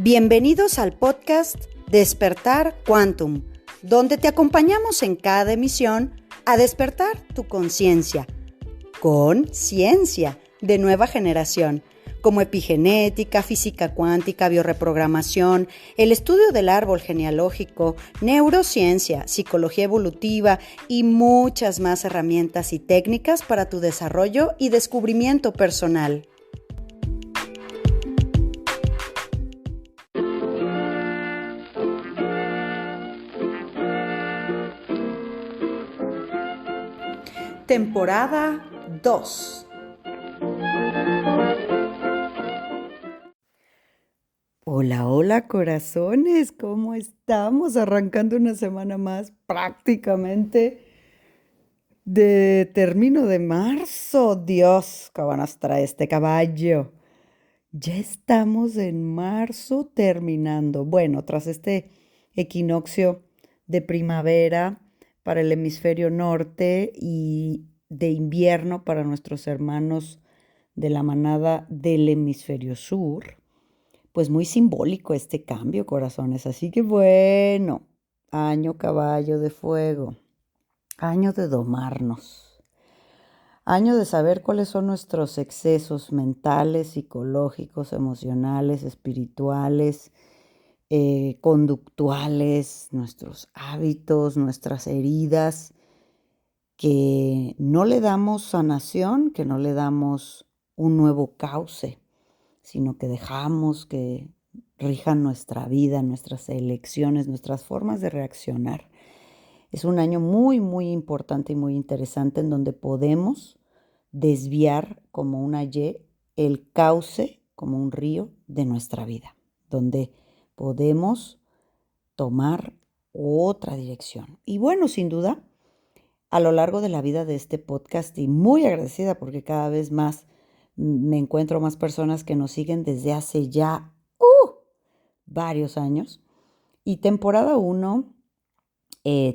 Bienvenidos al podcast Despertar Quantum, donde te acompañamos en cada emisión a despertar tu conciencia con ciencia de nueva generación, como epigenética, física cuántica, bioreprogramación, el estudio del árbol genealógico, neurociencia, psicología evolutiva y muchas más herramientas y técnicas para tu desarrollo y descubrimiento personal. Temporada 2. Hola corazones, ¿cómo estamos? Arrancando una semana más prácticamente de término de marzo. Dios, cabanastra este caballo. Ya estamos en marzo terminando. Bueno, tras este equinoccio de primavera para el hemisferio norte y de invierno para nuestros hermanos de la manada del hemisferio sur, pues muy simbólico este cambio, corazones. Así que bueno, año caballo de fuego, año de domarnos, año de saber cuáles son nuestros excesos mentales, psicológicos, emocionales, espirituales, conductuales, nuestros hábitos, nuestras heridas, que no le damos sanación, que no le damos un nuevo cauce, sino que dejamos que rijan nuestra vida, nuestras elecciones, nuestras formas de reaccionar. Es un año muy importante y muy interesante en donde podemos desviar como una Y el cauce, como un río de nuestra vida, donde podemos tomar otra dirección. Y bueno, sin duda, a lo largo de la vida de este podcast, y muy agradecida porque cada vez más me encuentro más personas que nos siguen desde hace ya varios años. Y temporada 1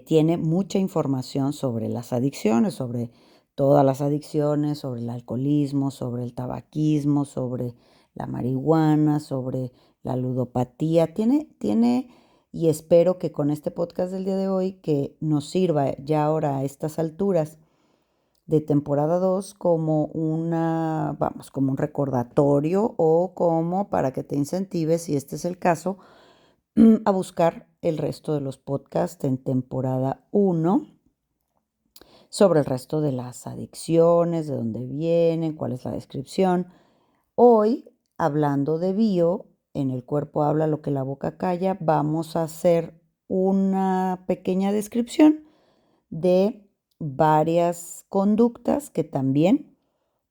tiene mucha información sobre las adicciones, sobre todas las adicciones, sobre el alcoholismo, sobre el tabaquismo, sobre la marihuana, sobre la ludopatía. Tiene, y espero que con este podcast del día de hoy, que nos sirva ya ahora a estas alturas de temporada 2 como como un recordatorio o como para que te incentives, si este es el caso, a buscar el resto de los podcasts en temporada 1 sobre el resto de las adicciones, de dónde vienen, cuál es la descripción. Hoy, hablando de bio, en el cuerpo habla lo que la boca calla, vamos a hacer una pequeña descripción de varias conductas que también,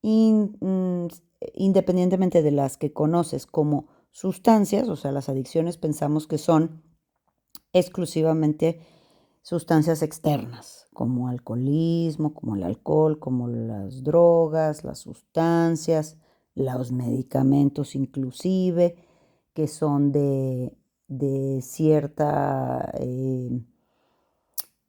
independientemente de las que conoces como sustancias, o sea, las adicciones pensamos que son exclusivamente sustancias externas, como alcoholismo, como el alcohol, como las drogas, las sustancias, los medicamentos inclusive, que son de cierta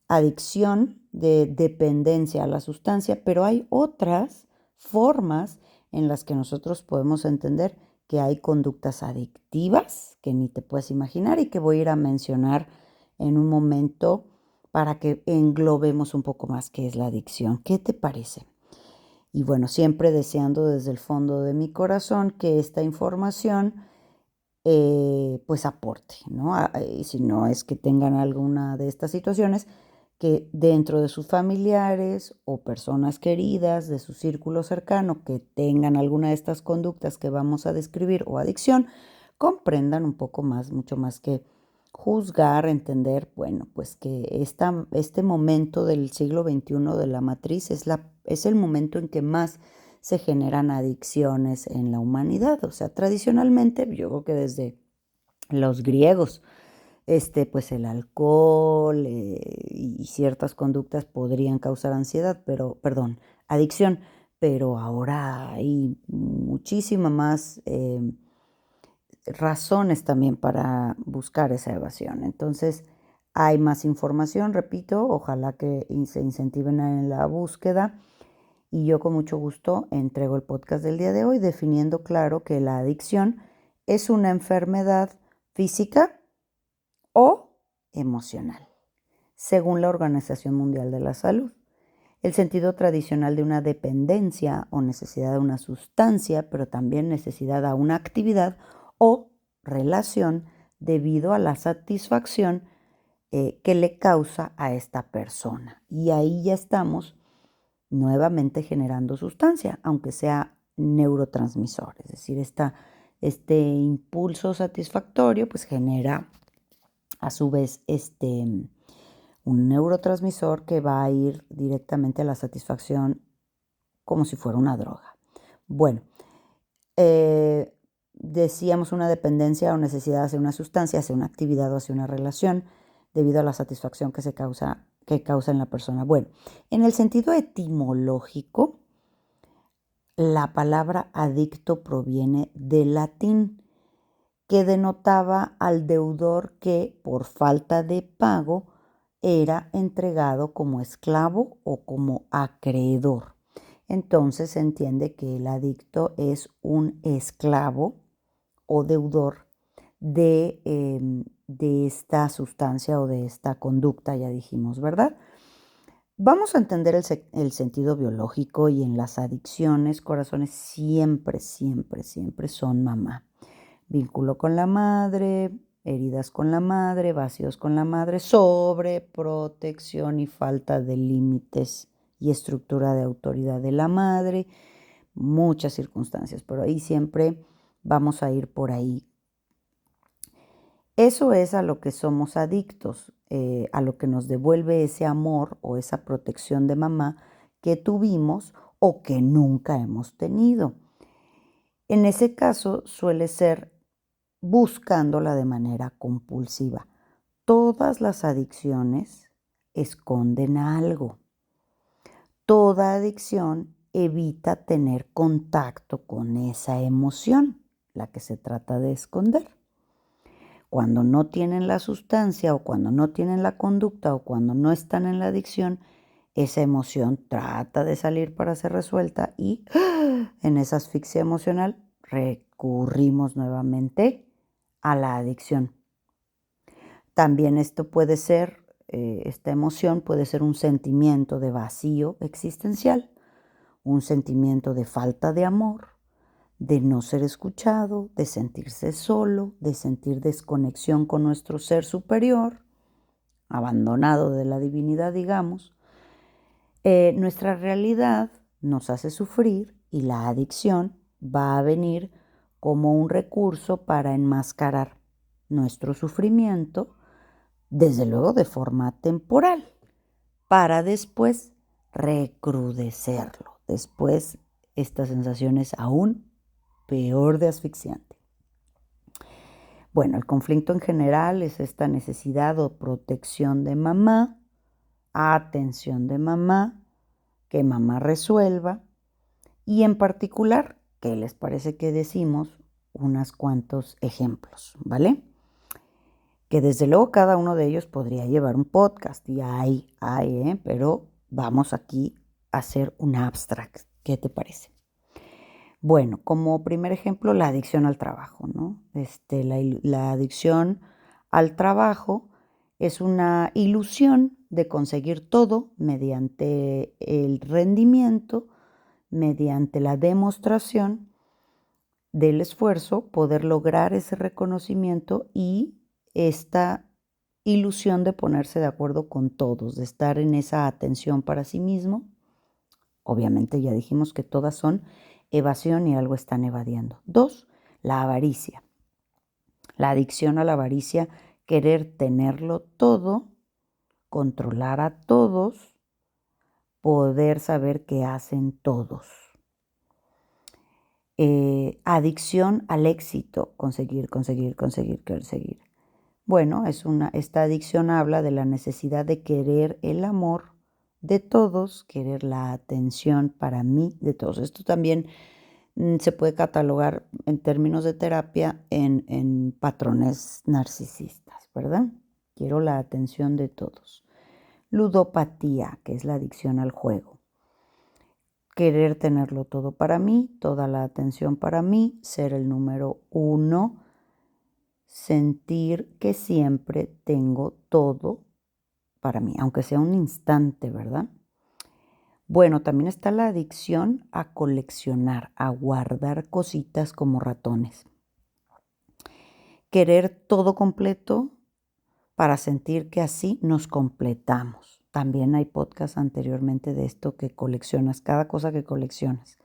adicción, de dependencia a la sustancia, pero hay otras formas en las que nosotros podemos entender que hay conductas adictivas que ni te puedes imaginar y que voy a ir a mencionar en un momento para que englobemos un poco más qué es la adicción. ¿Qué te parece? Y bueno, siempre deseando desde el fondo de mi corazón que esta información pues aporte, ¿no? Y si no es que tengan alguna de estas situaciones, que dentro de sus familiares o personas queridas de su círculo cercano que tengan alguna de estas conductas que vamos a describir o adicción, comprendan un poco más, mucho más que juzgar, entender, bueno, pues que este momento del siglo XXI de la matriz es el momento en que más se generan adicciones en la humanidad. O sea, tradicionalmente, yo creo que desde los griegos, pues el alcohol y ciertas conductas podrían causar adicción, pero ahora hay muchísimas más razones también para buscar esa evasión. Entonces, hay más información, repito, ojalá que se incentiven en la búsqueda. Y yo con mucho gusto entrego el podcast del día de hoy definiendo claro que la adicción es una enfermedad física o emocional, según la Organización Mundial de la Salud. El sentido tradicional de una dependencia o necesidad de una sustancia, pero también necesidad a una actividad o relación debido a la satisfacción que le causa a esta persona. Y ahí ya estamos nuevamente generando sustancia, aunque sea neurotransmisor, es decir, este impulso satisfactorio pues genera a su vez un neurotransmisor que va a ir directamente a la satisfacción como si fuera una droga. Bueno, decíamos una dependencia o necesidad hacia una sustancia, hacia una actividad o hacia una relación, debido a la satisfacción que causa en la persona. Bueno, en el sentido etimológico, la palabra adicto proviene del latín, que denotaba al deudor que, por falta de pago, era entregado como esclavo o como acreedor. Entonces se entiende que el adicto es un esclavo o deudor de esta sustancia o de esta conducta, ya dijimos, ¿verdad? Vamos a entender el sentido biológico y en las adicciones, corazones siempre, siempre, siempre son mamá. Vínculo con la madre, heridas con la madre, vacíos con la madre, sobreprotección y falta de límites y estructura de autoridad de la madre, muchas circunstancias, pero ahí siempre vamos a ir por ahí. Eso es a lo que somos adictos, a lo que nos devuelve ese amor o esa protección de mamá que tuvimos o que nunca hemos tenido. En ese caso suele ser buscándola de manera compulsiva. Todas las adicciones esconden algo. Toda adicción evita tener contacto con esa emoción, la que se trata de esconder. Cuando no tienen la sustancia o cuando no tienen la conducta o cuando no están en la adicción, esa emoción trata de salir para ser resuelta y en esa asfixia emocional recurrimos nuevamente a la adicción. También esto puede ser, esta emoción puede ser un sentimiento de vacío existencial, un sentimiento de falta de amor, de no ser escuchado, de sentirse solo, de sentir desconexión con nuestro ser superior, abandonado de la divinidad, digamos. Nuestra realidad nos hace sufrir y la adicción va a venir como un recurso para enmascarar nuestro sufrimiento, desde luego de forma temporal, para después recrudecerlo. Después esta sensación es aún peor de asfixiante. Bueno, el conflicto en general es esta necesidad o protección de mamá, atención de mamá, que mamá resuelva y en particular, ¿qué les parece que decimos? Unos cuantos ejemplos, ¿vale? Que desde luego cada uno de ellos podría llevar un podcast y pero vamos aquí a hacer un abstract. ¿Qué te parece? Bueno, como primer ejemplo, la adicción al trabajo, ¿no? La adicción al trabajo es una ilusión de conseguir todo mediante el rendimiento, mediante la demostración del esfuerzo, poder lograr ese reconocimiento y esta ilusión de ponerse de acuerdo con todos, de estar en esa atención para sí mismo. Obviamente ya dijimos que todas son evasión y algo están evadiendo. 2, la avaricia. La adicción a la avaricia, querer tenerlo todo, controlar a todos, poder saber qué hacen todos. Adicción al éxito, conseguir. Bueno, esta adicción habla de la necesidad de querer el amor de todos, querer la atención para mí de todos. Esto también se puede catalogar en términos de terapia en patrones narcisistas, ¿verdad? Quiero la atención de todos. Ludopatía, que es la adicción al juego. Querer tenerlo todo para mí, toda la atención para mí, ser el número 1 sentir que siempre tengo todo para mí, aunque sea un instante, ¿verdad? Bueno, también está la adicción a coleccionar, a guardar cositas como ratones. Querer todo completo para sentir que así nos completamos. También hay podcast anteriormente de esto que coleccionas, cada cosa que coleccionas.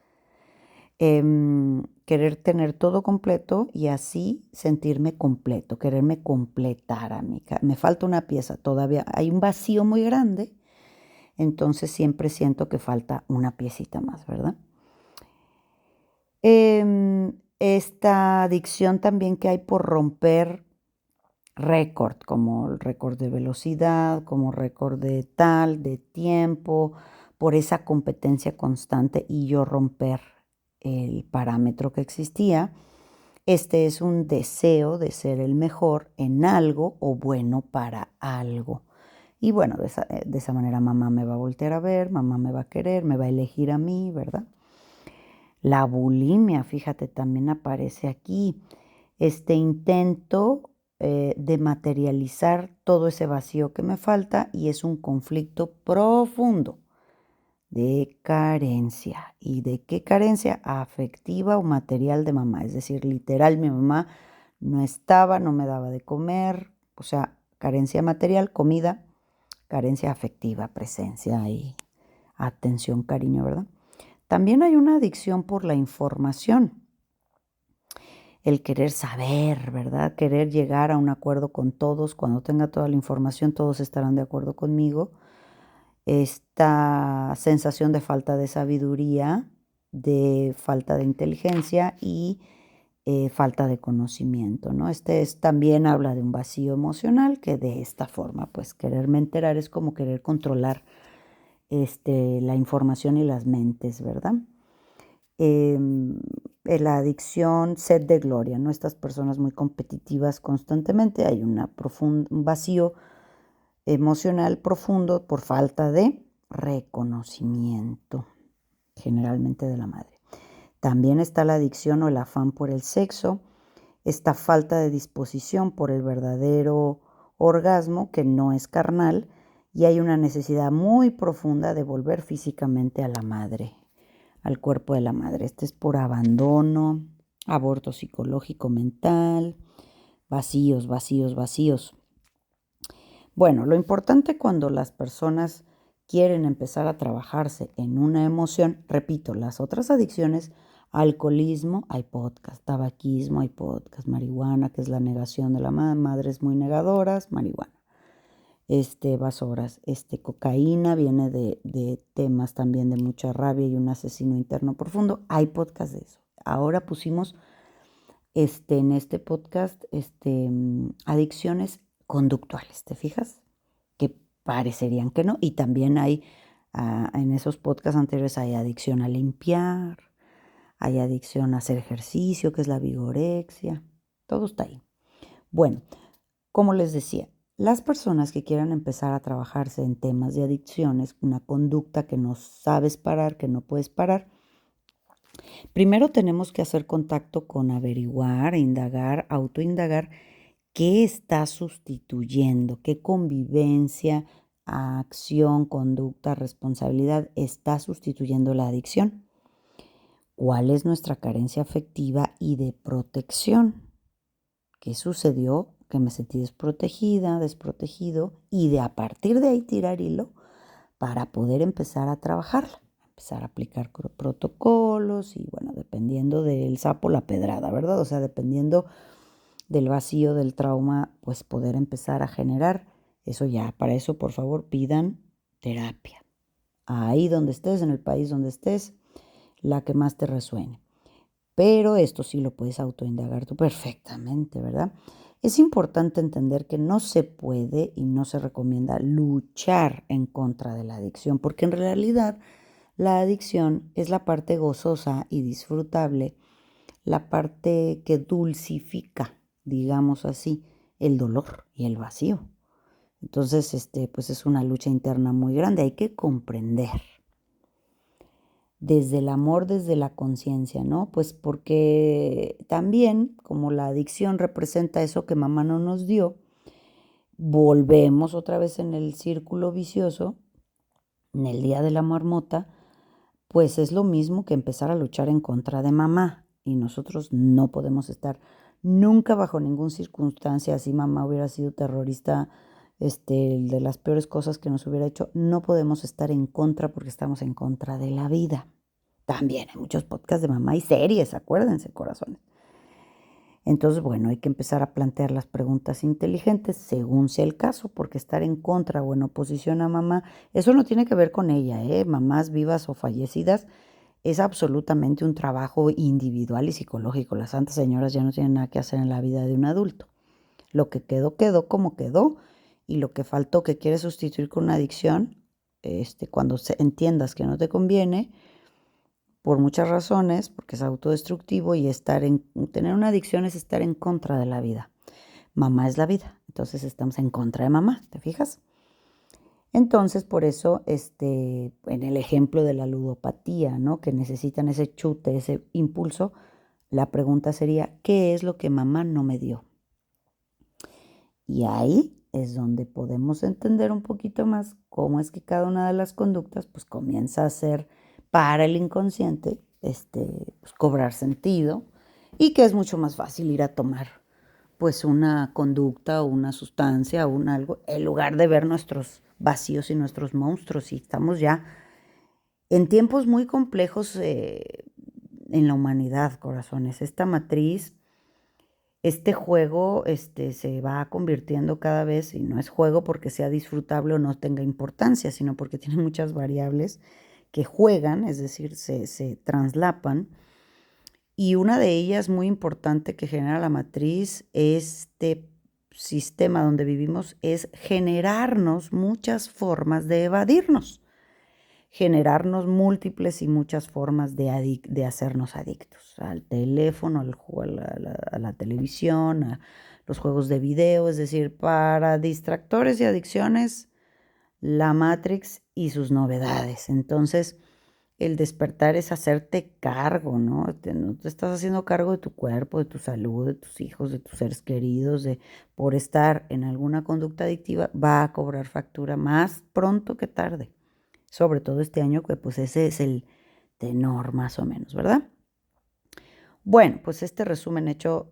Querer tener todo completo y así sentirme completo, quererme completar a mí. Me falta una pieza todavía, hay un vacío muy grande, entonces siempre siento que falta una piecita más, ¿verdad? Esta adicción también que hay por romper récord, como el récord de velocidad, como récord de tal, de tiempo, por esa competencia constante y yo romper el parámetro que existía. Este es un deseo de ser el mejor en algo o bueno para algo. Y bueno, de esa manera mamá me va a voltear a ver, mamá me va a querer, me va a elegir a mí, ¿verdad? La bulimia, fíjate, también aparece aquí. Este intento de materializar todo ese vacío que me falta y es un conflicto profundo de carencia. ¿Y de qué carencia? Afectiva o material de mamá. Es decir, literal, mi mamá no estaba, no me daba de comer, o sea, carencia material, comida, carencia afectiva, presencia y atención, cariño, ¿verdad? También hay una adicción por la información, el querer saber, ¿verdad? Querer llegar a un acuerdo con todos. Cuando tenga toda la información, todos estarán de acuerdo conmigo. Esta sensación de falta de sabiduría, de falta de inteligencia y falta de conocimiento, ¿no? También habla de un vacío emocional que de esta forma, pues quererme enterar es como querer controlar la información y las mentes, ¿verdad? La adicción, sed de gloria, ¿no? Estas personas muy competitivas constantemente, hay un vacío emocional profundo por falta de reconocimiento, generalmente de la madre. También está la adicción o el afán por el sexo, esta falta de disposición por el verdadero orgasmo que no es carnal y hay una necesidad muy profunda de volver físicamente a la madre, al cuerpo de la madre. Este es por abandono, aborto psicológico mental, vacíos, vacíos, vacíos. Bueno, lo importante cuando las personas quieren empezar a trabajarse en una emoción, repito, las otras adicciones, alcoholismo, hay podcast, tabaquismo, hay podcast, marihuana, que es la negación de la madres muy negadoras, marihuana. Vasoras, cocaína, viene de temas también de mucha rabia y un asesino interno profundo. Hay podcast de eso. Ahora pusimos en este podcast adicciones conductuales, ¿te fijas? Que parecerían que no. Y también hay, en esos podcasts anteriores, hay adicción a limpiar, hay adicción a hacer ejercicio, que es la vigorexia. Todo está ahí. Bueno, como les decía, las personas que quieran empezar a trabajarse en temas de adicciones, una conducta que no sabes parar, que no puedes parar, primero tenemos que hacer contacto con averiguar, indagar, autoindagar qué está sustituyendo, qué convivencia, acción, conducta, responsabilidad está sustituyendo la adicción. ¿Cuál es nuestra carencia afectiva y de protección? ¿Qué sucedió? Que me sentí desprotegida, desprotegido y de a partir de ahí tirar hilo para poder empezar a trabajarla, empezar a aplicar protocolos y bueno, dependiendo del sapo la pedrada, ¿verdad? O sea, dependiendo del vacío, del trauma, pues poder empezar a generar eso ya. Para eso, por favor, pidan terapia. Ahí donde estés, en el país donde estés, la que más te resuene. Pero esto sí lo puedes autoindagar tú perfectamente, ¿verdad? Es importante entender que no se puede y no se recomienda luchar en contra de la adicción, porque en realidad la adicción es la parte gozosa y disfrutable, la parte que dulcifica, digamos así, el dolor y el vacío. Entonces, pues es una lucha interna muy grande, hay que comprender. desde el amor, desde la conciencia, ¿no? Pues porque también, como la adicción representa eso que mamá no nos dio, volvemos otra vez en el círculo vicioso, en el día de la marmota, pues es lo mismo que empezar a luchar en contra de mamá. Y nosotros no podemos estar nunca bajo ninguna circunstancia, si mamá hubiera sido terrorista, de las peores cosas que nos hubiera hecho, no podemos estar en contra porque estamos en contra de la vida. También hay muchos podcasts de mamá y series, acuérdense, corazones. Entonces, bueno, hay que empezar a plantear las preguntas inteligentes según sea el caso, porque estar en contra o en oposición a mamá, eso no tiene que ver con ella, ¿eh? Mamás vivas o fallecidas, es absolutamente un trabajo individual y psicológico. Las santas señoras ya no tienen nada que hacer en la vida de un adulto. Lo que quedó, quedó como quedó, y lo que faltó que quieres sustituir con una adicción, cuando entiendas que no te conviene, por muchas razones, porque es autodestructivo y tener una adicción es estar en contra de la vida. Mamá es la vida, entonces estamos en contra de mamá, ¿te fijas? Entonces, por eso, en el ejemplo de la ludopatía, ¿no? Que necesitan ese chute, ese impulso, la pregunta sería, ¿qué es lo que mamá no me dio? Y ahí es donde podemos entender un poquito más cómo es que cada una de las conductas pues comienza a ser para el inconsciente, pues, cobrar sentido, y que es mucho más fácil ir a tomar pues una conducta o una sustancia o un algo, en lugar de ver nuestros vacíos y nuestros monstruos. Y estamos ya en tiempos muy complejos en la humanidad, corazones. Esta matriz, este juego, se va convirtiendo cada vez, y no es juego porque sea disfrutable o no tenga importancia, sino porque tiene muchas variables que juegan, es decir, se traslapan. Y una de ellas muy importante que genera la matriz, este sistema donde vivimos, es generarnos muchas formas de evadirnos, generarnos múltiples y muchas formas de hacernos adictos al teléfono, a la televisión, a los juegos de video. Es decir, para distractores y adicciones, la Matrix y sus novedades. Entonces, el despertar es hacerte cargo, ¿no? No te estás haciendo cargo de tu cuerpo, de tu salud, de tus hijos, de tus seres queridos, por estar en alguna conducta adictiva, va a cobrar factura más pronto que tarde. Sobre todo este año, que pues ese es el tenor más o menos, ¿verdad? Bueno, pues este resumen hecho,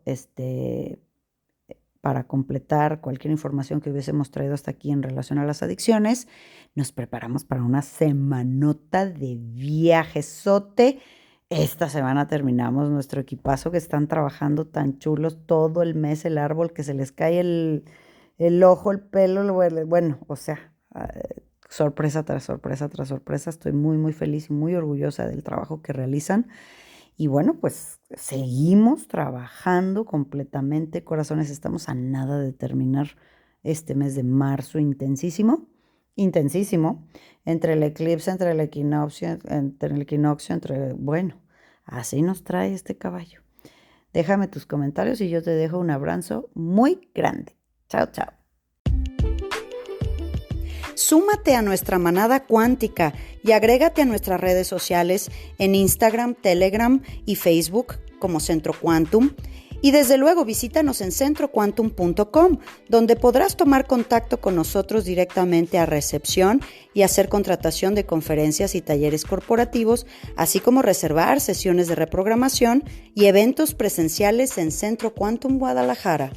para completar cualquier información que hubiésemos traído hasta aquí en relación a las adicciones, nos preparamos para una semanota de viajesote. Esta semana terminamos nuestro equipazo, que están trabajando tan chulos todo el mes, el árbol que se les cae el ojo, el pelo, bueno, o sea, sorpresa tras sorpresa tras sorpresa. Estoy muy, muy feliz y muy orgullosa del trabajo que realizan. Y bueno, pues seguimos trabajando completamente, corazones. Estamos a nada de terminar este mes de marzo intensísimo, intensísimo, entre el eclipse, bueno, así nos trae este caballo. Déjame tus comentarios y yo te dejo un abrazo muy grande. Chao, chao. Súmate a nuestra manada cuántica y agrégate a nuestras redes sociales en Instagram, Telegram y Facebook como Centro Quantum. Y desde luego visítanos en centroquantum.com, donde podrás tomar contacto con nosotros directamente a recepción y hacer contratación de conferencias y talleres corporativos, así como reservar sesiones de reprogramación y eventos presenciales en Centro Quantum Guadalajara.